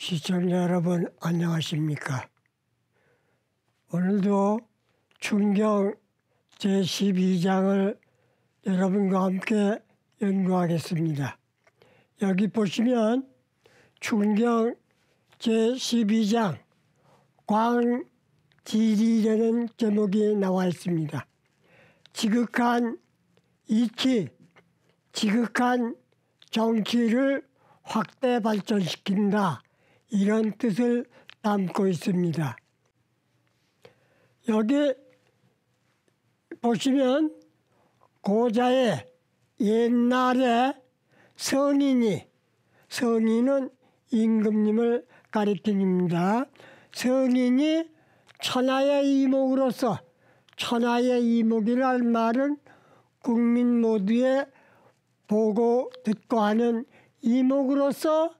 시청자 여러분 안녕하십니까. 오늘도 충경 제12장을 여러분과 함께 연구하겠습니다. 여기 보시면 충경 제12장 광지리라는 제목이 나와 있습니다. 지극한 이치, 지극한 정치를 확대 발전시킨다, 이런 뜻을 담고 있습니다. 여기 보시면 고자의 옛날에 성인은 임금님을 가리킵니다. 성인이 천하의 이목으로서, 천하의 이목이란 말은 국민 모두의 보고 듣고 하는 이목으로서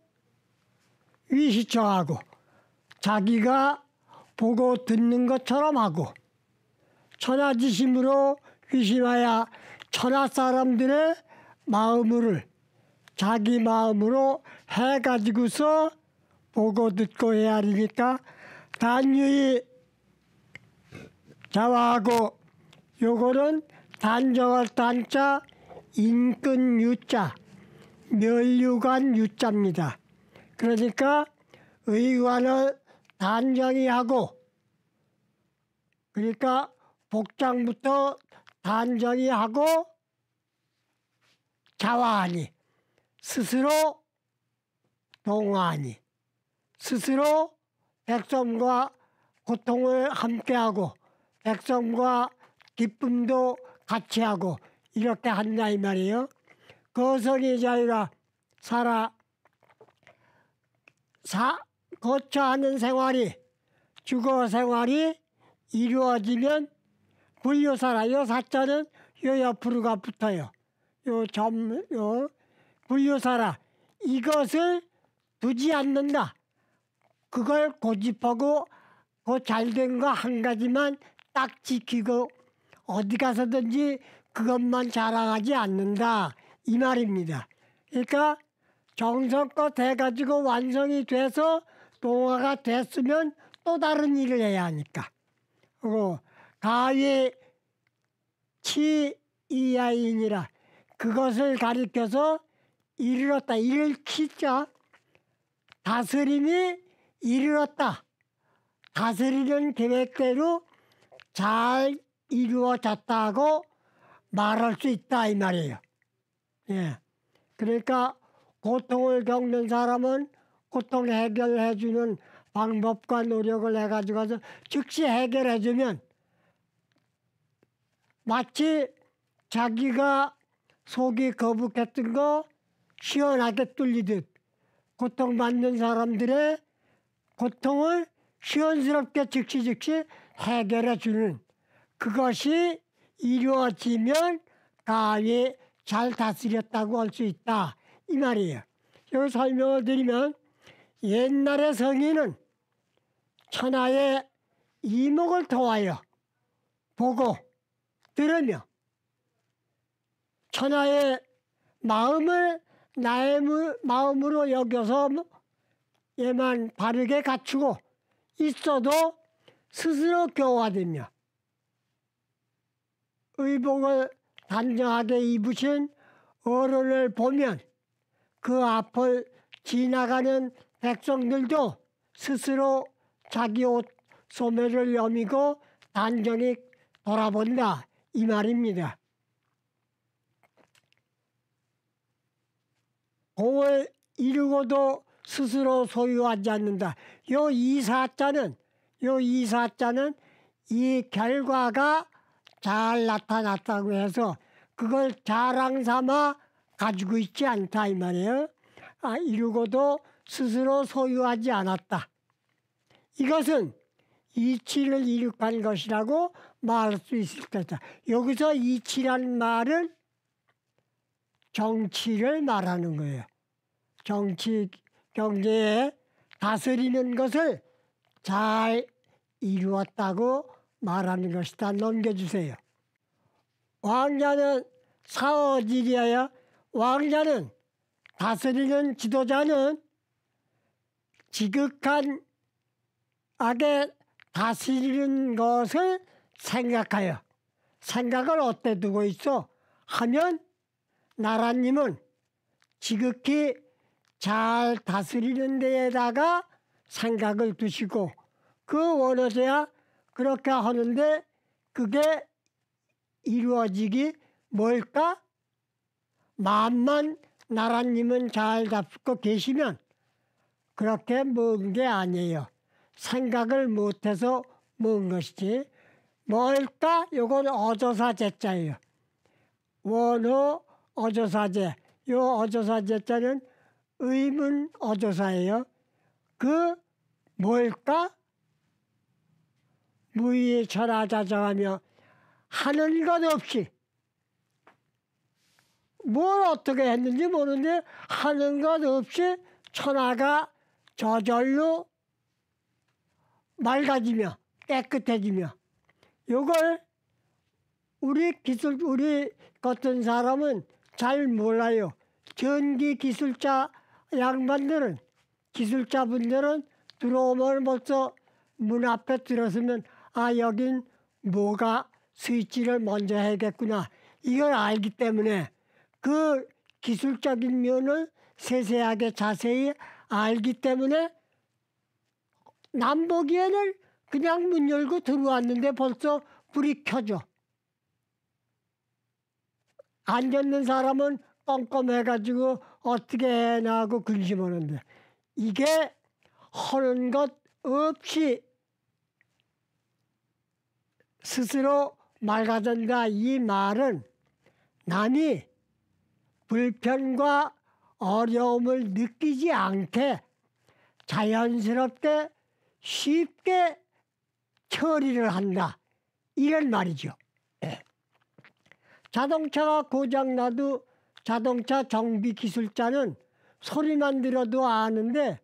위시청하고 자기가 보고 듣는 것처럼 하고 천하지심으로 위심하여 천하 사람들의 마음을 자기 마음으로 해가지고서 보고 듣고 헤아리니까 단유히 자화하고, 요거는 단정할 단자, 인근 유자, 멸류관 유자입니다. 그러니까 의관을 단정히 하고, 그러니까 복장부터 단정히 하고 자화하니, 스스로 동화하니, 스스로 백성과 고통을 함께하고 백성과 기쁨도 같이 하고 이렇게 한다 이 말이에요. 거성이 자유라 거처하는 생활이, 주거 생활이 이루어지면 불효사라. 요 사자는 요 옆으로가 붙어요. 요 불효사라. 이것을 두지 않는다. 그걸 고집하고 그 잘된 거 한 가지만 딱 지키고 어디 가서든지 그것만 자랑하지 않는다, 이 말입니다. 그러니까 정성껏 해가지고 완성이 돼서 동화가 됐으면 또 다른 일을 해야 하니까. 그리고 가위 치이야인이라, 그것을 가리켜서 이르렀다. 이를키자 다스림이 이르렀다. 다스리는 계획대로 잘 이루어졌다고 말할 수 있다 이 말이에요. 예. 그러니까 고통을 겪는 사람은 고통 해결해주는 방법과 노력을 해가지고 즉시 해결해주면 마치 자기가 속이 거북했던 거 시원하게 뚫리듯 고통받는 사람들의 고통을 시원스럽게 즉시 해결해주는, 그것이 이루어지면 가히 잘 다스렸다고 할 수 있다 이 말이에요. 여기 설명을 드리면, 옛날의 성인은 천하의 이목을 통하여 보고 들으며 천하의 마음을 나의 마음으로 여겨서 얘만 바르게 갖추고 있어도 스스로 교화되며 의복을 단정하게 입으신 어른을 보면 그 앞을 지나가는 백성들도 스스로 자기 옷 소매를 여미고 단정히 돌아본다 이 말입니다. 공을 이루고도 스스로 소유하지 않는다. 요 이사자는 이 결과가 잘 나타났다고 해서 그걸 자랑 삼아 가지고 있지 않다 이 말이에요. 이루고도 스스로 소유하지 않았다. 이것은 이치를 이룩한 것이라고 말할 수 있을 것이다. 여기서 이치란 말은 정치를 말하는 거예요. 정치, 경제에 다스리는 것을 잘 이루었다고 말하는 것이다. 넘겨주세요. 왕자는 사어지리하여, 왕자는 다스리는 지도자는 지극한 악에 다스리는 것을 생각하여 생각을 어때 두고 있어 하면 나라님은 지극히 잘 다스리는 데에다가 생각을 두시고 그 원하셔야 그렇게 하는데 그게 이루어지기 뭘까? 마음만 나라님은 잘 잡고 계시면 그렇게 먼 게 아니에요. 생각을 못해서 먼 것이지. 뭘까? 요건 어조사제자예요. 원어 어조사제. 요 어조사제자는 의문 어조사예요. 그 뭘까? 무의천하자정하며 하는 것 없이 뭘 어떻게 했는지 모르는데 하는 것 없이 천하가 저절로 맑아지며 깨끗해지며 요걸 우리 같은 사람은 잘 몰라요. 전기 기술자 양반들은 기술자분들은 들어오면 벌써 문 앞에 들어서면 아 여긴 뭐가 스위치를 먼저 해야겠구나 이걸 알기 때문에 그 기술적인 면을 세세하게 자세히 알기 때문에 남 보기에는 그냥 문 열고 들어왔는데 벌써 불이 켜져. 앉았는 사람은 껌껌해가지고 어떻게 해나 하고 근심하는데 이게 하는 것 없이 스스로 맑아진다 이 말은 남이 불편과 어려움을 느끼지 않게 자연스럽게 쉽게 처리를 한다 이런 말이죠. 자동차가 고장나도 자동차 정비 기술자는 소리만 들어도 아는데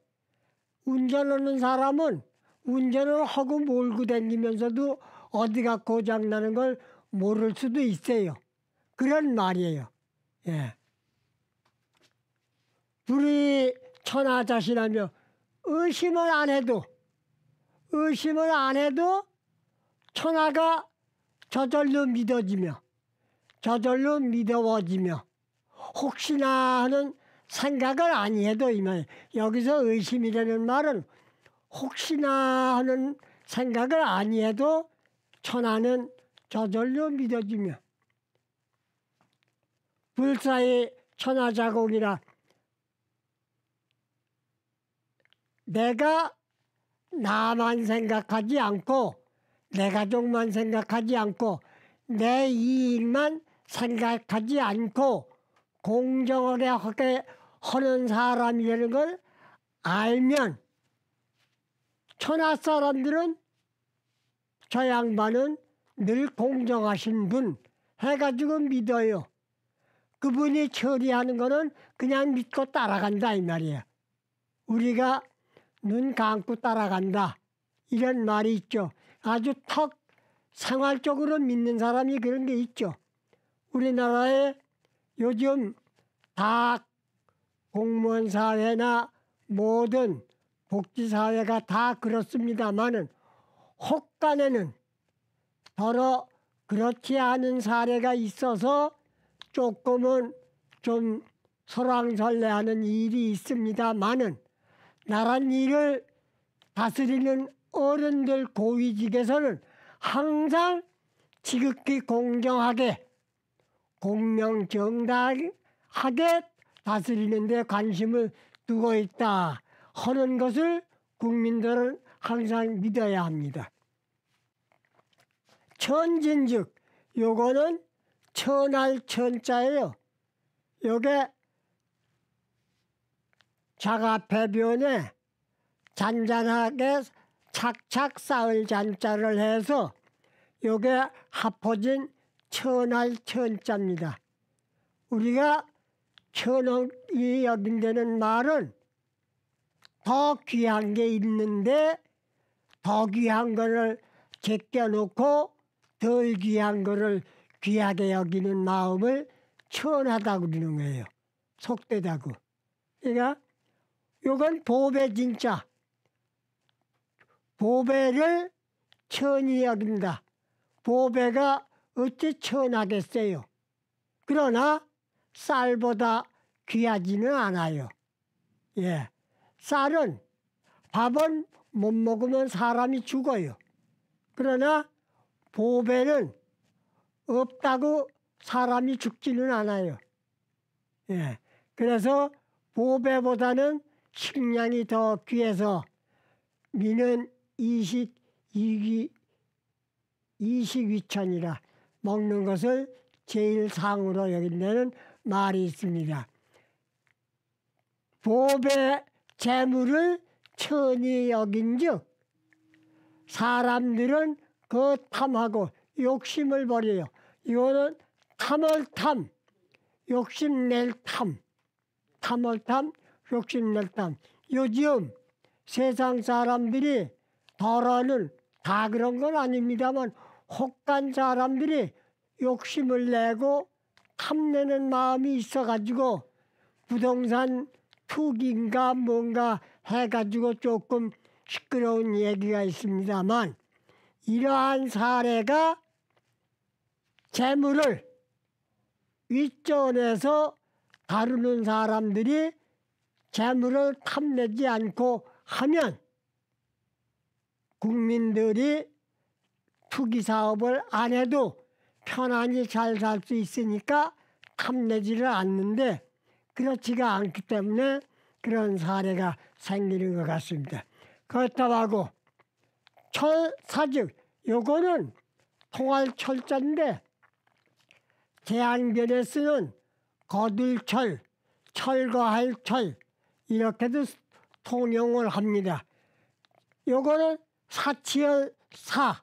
운전하는 사람은 운전을 하고 몰고 다니면서도 어디가 고장나는 걸 모를 수도 있어요. 그런 말이에요. 예. 불이 천하자신하며 의심을 안 해도 천하가 저절로 믿어지며 저절로 믿어워지며 혹시나 하는 생각을 아니해도 이 말 여기서 의심이라는 말은 혹시나 하는 생각을 아니해도 천하는 저절로 믿어지며 불사의 천하자공이라 내가 나만 생각하지 않고 내 가족만 생각하지 않고 내 이익만 생각하지 않고 공정하게 하는 사람이라는 걸 알면 천하 사람들은 저 양반은 늘 공정하신 분 해가지고 믿어요. 그분이 처리하는 거는 그냥 믿고 따라간다 이 말이에요. 우리가 눈 감고 따라간다 이런 말이 있죠. 아주 턱 생활적으로 믿는 사람이 그런 게 있죠. 우리나라에 요즘 다 공무원 사회나 모든 복지사회가 다 그렇습니다마는 혹간에는 더러 그렇지 않은 사례가 있어서 조금은 좀 설왕설래하는 일이 있습니다마는 나란 일을 다스리는 어른들 고위직에서는 항상 지극히 공정하게 공명정당하게 다스리는 데 관심을 두고 있다 하는 것을 국민들은 항상 믿어야 합니다. 천진즉 요거는 천할 천자예요. 요게 자가폐변에 잔잔하게 착착 쌓을 잔자를 해서 요게 합쳐진 천할 천자입니다. 우리가 천억이 여긴다는 말은 더 귀한 게 있는데 더 귀한 거를 제껴놓고 덜 귀한 거를 귀하게 여기는 마음을 천하다고 그러는 거예요. 속되다고. 그러니까 요건 보배 진짜 보배를 천히 여긴다. 보배가 어찌 천하겠어요. 그러나 쌀보다 귀하지는 않아요. 예, 쌀은 밥은 못 먹으면 사람이 죽어요. 그러나 보배는 없다고 사람이 죽지는 않아요. 예, 그래서 보배보다는 식량이 더 귀해서 미는 이식위천이라 먹는 것을 제일 상으로 여긴다는 말이 있습니다. 보배 재물을 천히 여긴즉 사람들은 그 탐하고 욕심을 버려요. 이거는 탐을 탐, 욕심낼 탐, 탐을 탐, 욕심낼 탐. 요즘 세상 사람들이 더러는 다 그런 건 아닙니다만 혹한 사람들이 욕심을 내고 탐내는 마음이 있어가지고 부동산 투기인가 뭔가 해가지고 조금 시끄러운 얘기가 있습니다만 이러한 사례가 재물을 윗전에서 다루는 사람들이 재물을 탐내지 않고 하면 국민들이 투기 사업을 안 해도 편안히 잘 살 수 있으니까 탐내지를 않는데 그렇지가 않기 때문에 그런 사례가 생기는 것 같습니다. 그렇다고 하고 철사즉 요거는 통할 철자인데 제한변에 쓰는 거둘철, 철거할 철 이렇게도 통용을 합니다. 요거는 사치할 사,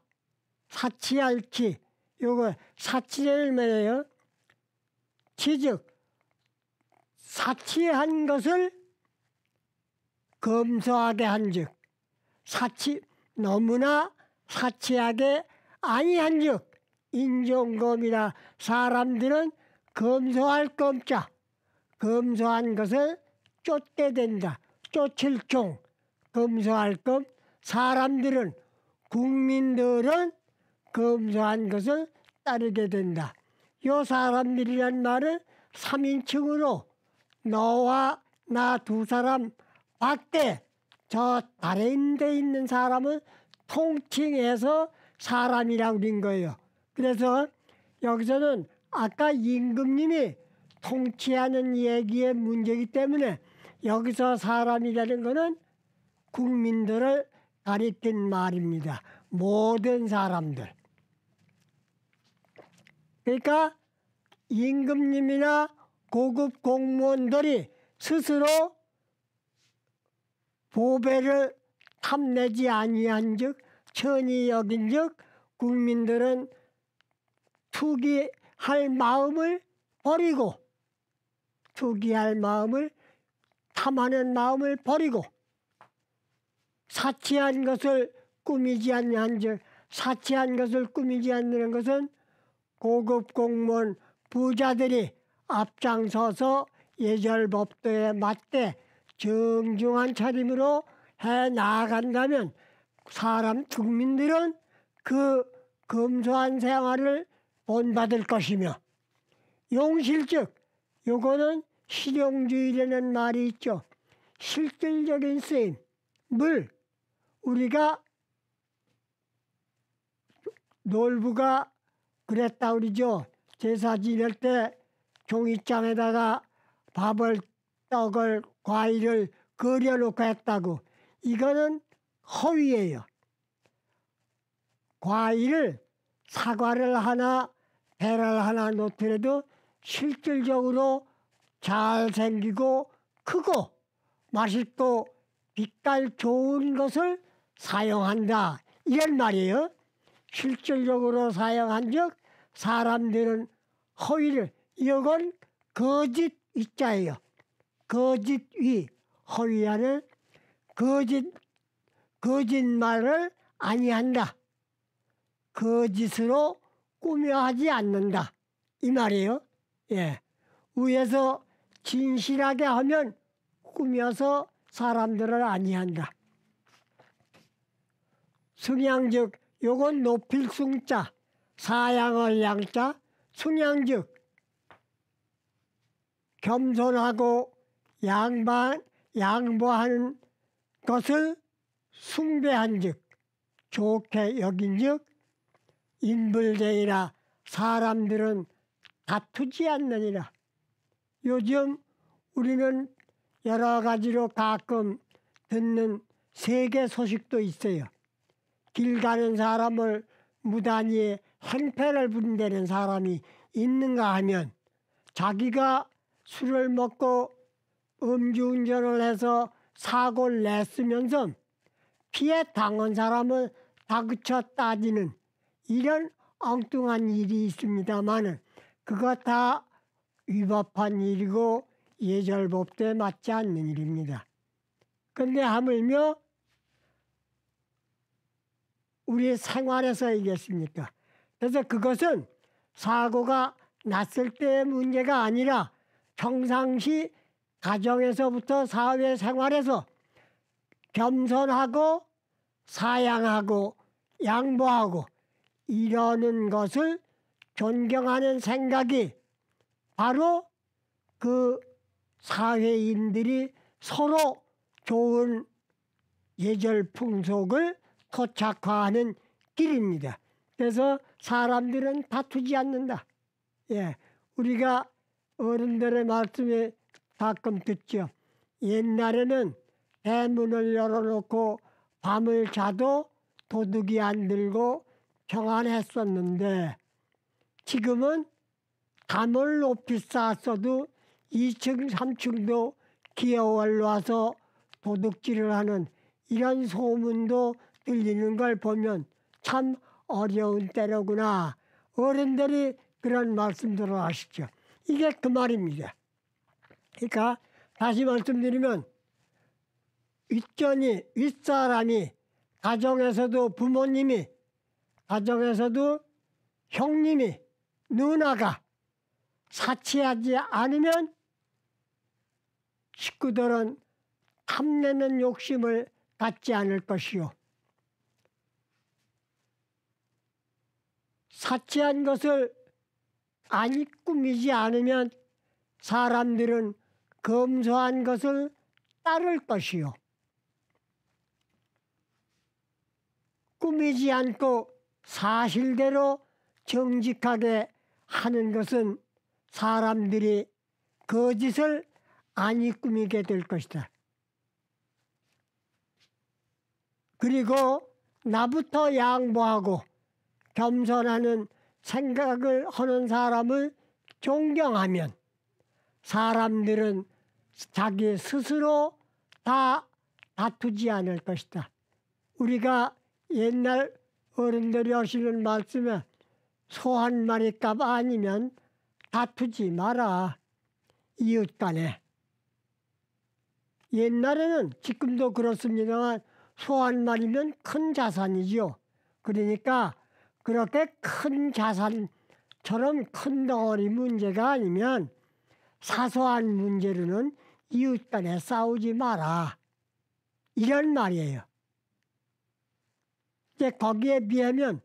사치할 치, 요거 사치를 말해요. 치즉 사치한 것을 검소하게 한즉 사치 너무나 사치하게 아니한즉 인종검이라 사람들은 검소할 검자 검소한 것을 쫓게 된다. 쫓을 종 검소할 검 사람들은 국민들은 검소한 것을 따르게 된다. 요 사람들이란 말은 3인칭으로 너와 나 두 사람 밖에 저 다른 데 있는 사람은 통칭해서 사람이라고 그린 거예요. 그래서 여기서는 아까 임금님이 통치하는 얘기의 문제이기 때문에 여기서 사람이라는 것은 국민들을 가리킨 말입니다. 모든 사람들. 그러니까 임금님이나 고급 공무원들이 스스로 보배를 탐내지 아니한즉 천히 여긴즉 국민들은 투기할 마음을 버리고 투기할 마음을 탐하는 마음을 버리고 사치한 것을 꾸미지 아니한즉 사치한 것을 꾸미지 않는 것은 고급 공무원 부자들이 앞장서서 예절법도에 맞게 정중한 차림으로 해 나아간다면 사람 국민들은 그 검소한 생활을 본받을 것이며 용실즉 요거는 실용주의라는 말이 있죠. 실질적인 쓰임 물 우리가 놀부가 그랬다 그러죠. 제사 지낼 때 종이장에다가 밥을 떡을 과일을 그려놓고 했다고. 이거는 허위예요. 과일을 사과를 하나 배를 하나 놓더라도 실질적으로 잘생기고 크고 맛있고 빛깔 좋은 것을 사용한다 이런 말이에요. 실질적으로 사용한 즉 사람들은 허위를 이건 거짓 위자예요. 거짓 위 허위하는 거짓말을 아니한다. 거짓으로 꾸며하지 않는다 이 말이에요. 예, 위에서 진실하게 하면 꾸며서 사람들을 아니한다. 승양즉 요건 높일 숭자, 사양을 양자, 승양즉 겸손하고 양보하는 것을 숭배한즉 좋게 여긴즉 인불되이라 사람들은 다투지 않느니라. 요즘 우리는 여러 가지로 가끔 듣는 세계 소식도 있어요. 길 가는 사람을 무단히 행패를 부린다는 사람이 있는가 하면 자기가 술을 먹고 음주운전을 해서 사고를 냈으면서 피해 당한 사람을 다그쳐 따지는 이런 엉뚱한 일이 있습니다만 그거 다 위법한 일이고 예절법도에 맞지 않는 일입니다. 그런데 하물며 우리 생활에서 이겠습니까? 그래서 그것은 사고가 났을 때의 문제가 아니라 평상시 가정에서부터 사회생활에서 겸손하고 사양하고 양보하고 이러는 것을 존경하는 생각이 바로 그 사회인들이 서로 좋은 예절 풍속을 토착화하는 길입니다. 그래서 사람들은 다투지 않는다. 예, 우리가 어른들의 말씀에 가끔 듣죠. 옛날에는 대문을 열어놓고 밤을 자도 도둑이 안 들고 평안했었는데 지금은 담을 높이 쌓았어도 2층, 3층도 기어올 와서 도둑질을 하는 이런 소문도 들리는 걸 보면 참 어려운 때로구나. 어른들이 그런 말씀들을 하시죠. 이게 그 말입니다. 그러니까 다시 말씀드리면 윗사람이 가정에서도 부모님이 가정에서도 형님이 누나가 사치하지 않으면 식구들은 탐내는 욕심을 갖지 않을 것이요. 사치한 것을 아니 꾸미지 않으면 사람들은 검소한 것을 따를 것이요. 꾸미지 않고 사실대로 정직하게 하는 것은 사람들이 거짓을 아니 꾸미게 될 것이다. 그리고 나부터 양보하고 겸손하는 생각을 하는 사람을 존경하면 사람들은 자기 스스로 다 다투지 않을 것이다. 우리가 옛날 어른들이 하시는 말씀에 소 한 마리 값 아니면 다투지 마라. 이웃 간에. 옛날에는 지금도 그렇습니다만 소 한 마리면 큰 자산이지요. 그러니까 그렇게 큰 자산처럼 큰 덩어리 문제가 아니면 사소한 문제로는 이웃 간에 싸우지 마라. 이런 말이에요. 이제 거기에 비하면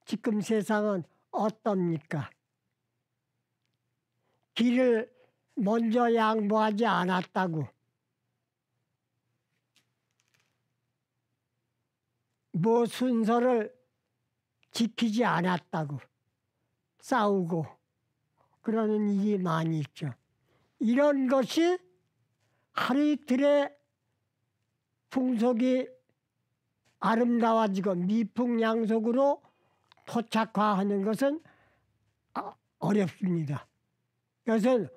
지금 세상은 어떻습니까? 길을 먼저 양보하지 않았다고 뭐 순서를 지키지 않았다고 싸우고 그러는 일이 많이 있죠. 이런 것이 하루 이틀의 풍속이 아름다워지고 미풍양속으로 토착화하는 것은 어렵습니다. 그래서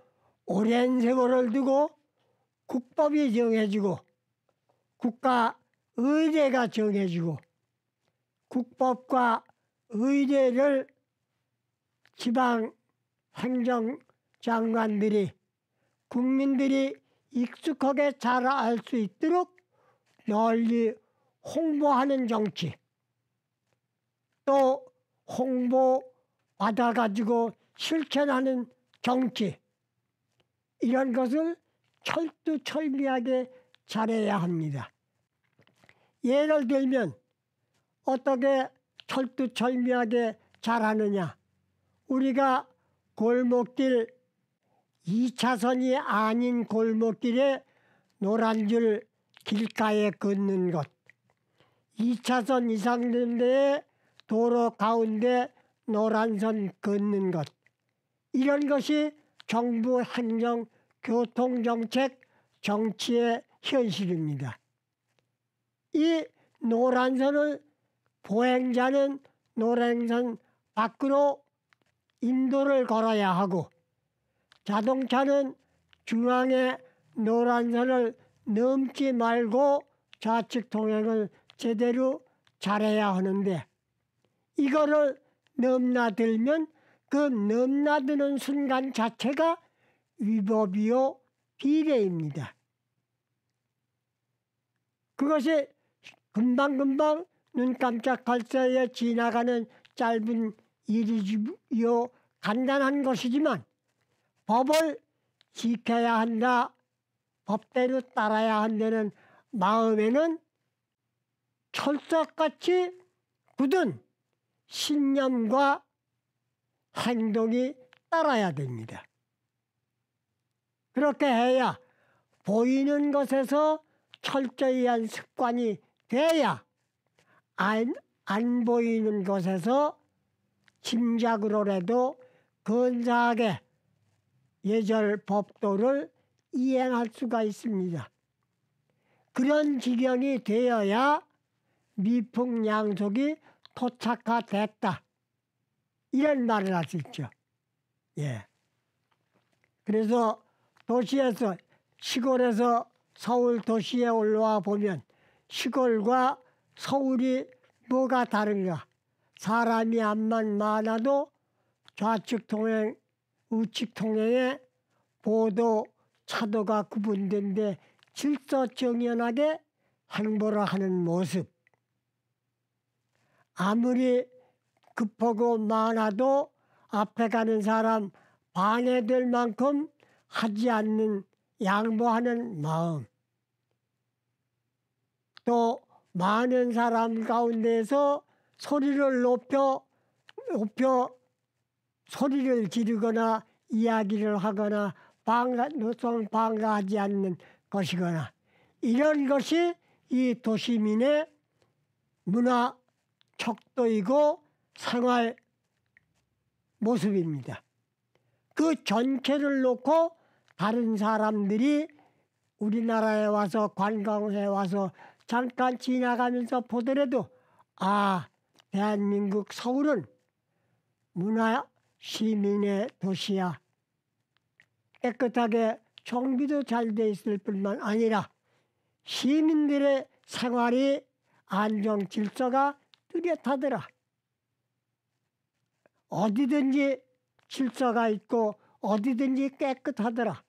오랜 세월을 두고 국법이 정해지고 국가의례가 정해지고 국법과 의례를 지방 행정장관들이 국민들이 익숙하게 잘 알 수 있도록 널리 홍보하는 정치, 또 홍보 받아가지고 실천하는 정치, 이런 것을 철두철미하게 잘해야 합니다. 예를 들면 어떻게 철두철미하게 잘하느냐. 우리가 골목길 2차선이 아닌 골목길에 노란 줄 길가에 걷는 것, 2차선 이상 되는 데에 도로 가운데 노란선 걷는 것, 이런 것이 정부 행정, 교통정책, 정치의 현실입니다. 이 노란선을 보행자는 노란선 밖으로 인도를 걸어야 하고, 자동차는 중앙에 노란선을 넘지 말고 좌측 통행을 제대로 잘해야 하는데, 이거를 넘나들면 그 넘나드는 순간 자체가 위법이요 비례입니다. 그것이 금방금방 눈 깜짝할 새에 지나가는 짧은 일이요 간단한 것이지만, 법을 지켜야 한다, 법대로 따라야 한다는 마음에는 철석같이 굳은 신념과 행동이 따라야 됩니다. 그렇게 해야 보이는 것에서 철저히 한 습관이 돼야 안 보이는 것에서 짐작으로라도 근사하게 예절 법도를 이행할 수가 있습니다. 그런 지경이 되어야 미풍양속이 토착화됐다, 이런 말을 할 수 있죠. 예. 그래서 도시에서, 시골에서 서울 도시에 올라와 보면 시골과 서울이 뭐가 다른가? 사람이 암만 많아도 좌측 통행, 우측 통행에 보도, 차도가 구분된데 질서정연하게 행보를 하는 모습. 아무리 급하고 많아도 앞에 가는 사람 방해될 만큼 하지 않는 양보하는 마음. 또 많은 사람 가운데에서 소리를 높여 소리를 지르거나 이야기를 하거나 방가하지 않는 것이거나, 이런 것이 이 도시민의 문화 척도이고 생활 모습입니다. 그 전체를 놓고 다른 사람들이 우리나라에 와서 관광해 와서 잠깐 지나가면서 보더라도, 아, 대한민국 서울은 문화 시민의 도시야. 깨끗하게 정비도 잘 돼 있을 뿐만 아니라 시민들의 생활이 안정 질서가 뚜렷하더라. 어디든지 질서가 있고 어디든지 깨끗하더라.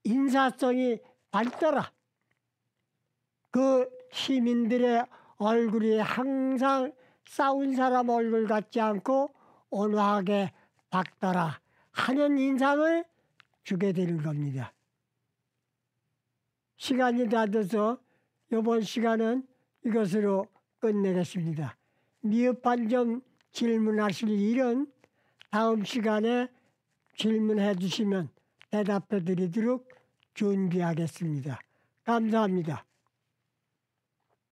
인사성이 밝더라. 그 시민들의 얼굴이 항상 싸운 사람 얼굴 같지 않고 온화하게 밝더라 하는 인상을 주게 되는 겁니다. 시간이 다 돼서 이번 시간은 이것으로 끝내겠습니다. 미흡한 점 질문하실 일은 다음 시간에 질문해 주시면 대답해 드리도록 준비하겠습니다. 감사합니다.